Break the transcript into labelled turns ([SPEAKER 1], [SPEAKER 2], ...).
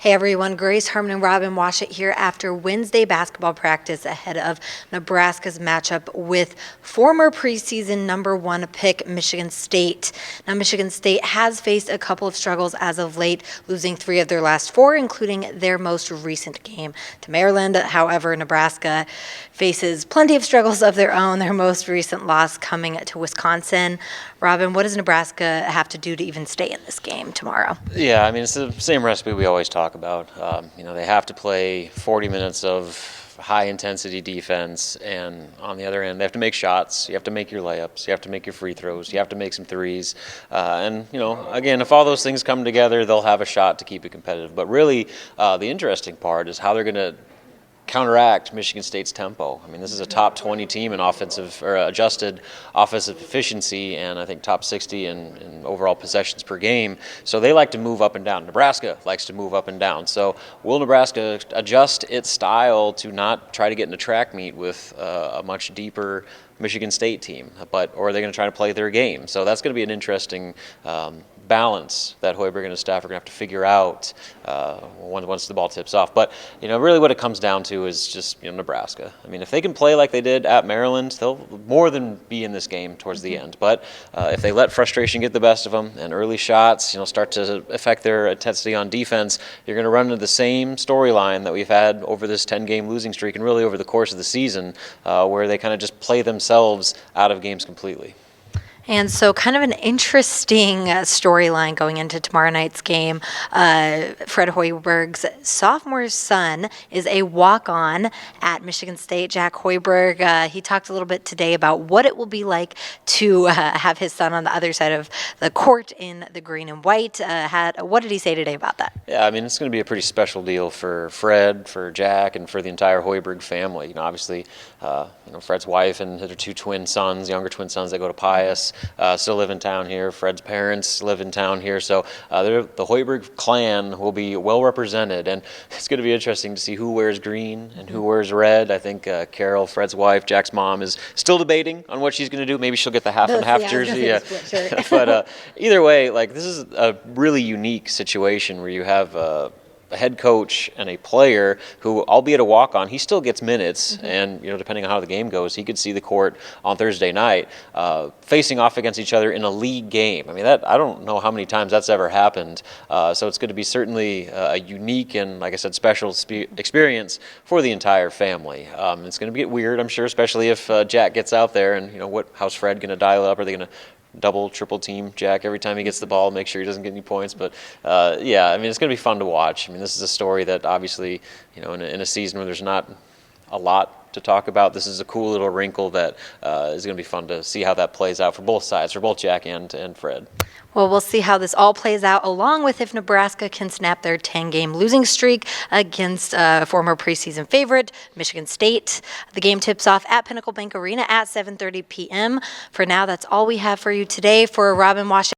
[SPEAKER 1] Hey everyone, Grace, Harmon, and Robin Washut here after Wednesday basketball practice ahead of Nebraska's matchup with former preseason #1 pick Michigan State. Now, Michigan State has faced a couple of struggles as of late, losing 3 of their last 4, including their most recent game to Maryland. However, Nebraska faces plenty of struggles of their own, their most recent loss coming to Wisconsin. Robin, what does Nebraska have to do to even stay in this game tomorrow?
[SPEAKER 2] Yeah, I mean, it's the same recipe we always talk about. They have to play 40 minutes of high-intensity defense, and on the other end, they have to make shots. You have to make your layups. You have to make your free throws. You have to make some threes. Again, if all those things come together, they'll have a shot to keep it competitive. But really, the interesting part is how they're going to counteract Michigan State's tempo. I mean, this is a top 20 team in offensive or adjusted offensive efficiency, and I think top 60 in overall possessions per game. So they like to move up and down. Nebraska likes to move up and down. So will Nebraska adjust its style to not try to get in a track meet with a much deeper Michigan State team, or are they going to try to play their game? So that's going to be an interesting balance that Hoiberg and his staff are going to have to figure out once the ball tips off. But really, what it comes down to is just Nebraska. I mean, if they can play like they did at Maryland, they'll more than be in this game towards the end. But if they let frustration get the best of them and early shots, start to affect their intensity on defense, you're going to run into the same storyline that we've had over this 10-game losing streak and really over the course of the season, where they kind of just play themselves out of games completely.
[SPEAKER 1] And so kind of an interesting storyline going into tomorrow night's game. Fred Hoiberg's sophomore son is a walk-on at Michigan State. Jack Hoiberg, he talked a little bit today about what it will be like to have his son on the other side of the court in the green and white. What did he say today about that?
[SPEAKER 2] Yeah, I mean, it's going to be a pretty special deal for Fred, for Jack, and for the entire Hoiberg family. Obviously, Fred's wife and their 2 twin sons, younger twin sons that go to Pius, still live in town here. Fred's parents live in town here. So the Hoiberg clan will be well represented. And it's going to be interesting to see who wears green and who wears red. I think Carol, Fred's wife, Jack's mom, is still debating on what she's going to do. Maybe she'll get the half-and-half jersey. But either way, this is a really unique situation where you have a head coach and a player who, albeit a walk-on, he still gets minutes, and depending on how the game goes, he could see the court on Thursday night facing off against each other in a league game. I mean, I don't know how many times that's ever happened. So it's going to be certainly a unique and, like I said, special experience for the entire family. It's going to get weird, I'm sure, especially if Jack gets out there, and how's Fred going to dial up? Are they going to double, triple team Jack every time he gets the ball, make sure he doesn't get any points? But it's going to be fun to watch. I mean, this is a story that obviously, in a season where there's not a lot to talk about, this is a cool little wrinkle that is going to be fun to see how that plays out for both sides, for both Jack and Fred.
[SPEAKER 1] Well, we'll see how this all plays out, along with if Nebraska can snap their 10-game losing streak against former preseason favorite, Michigan State. The game tips off at Pinnacle Bank Arena at 7:30 p.m. For now, that's all we have for you today. For Robin Washut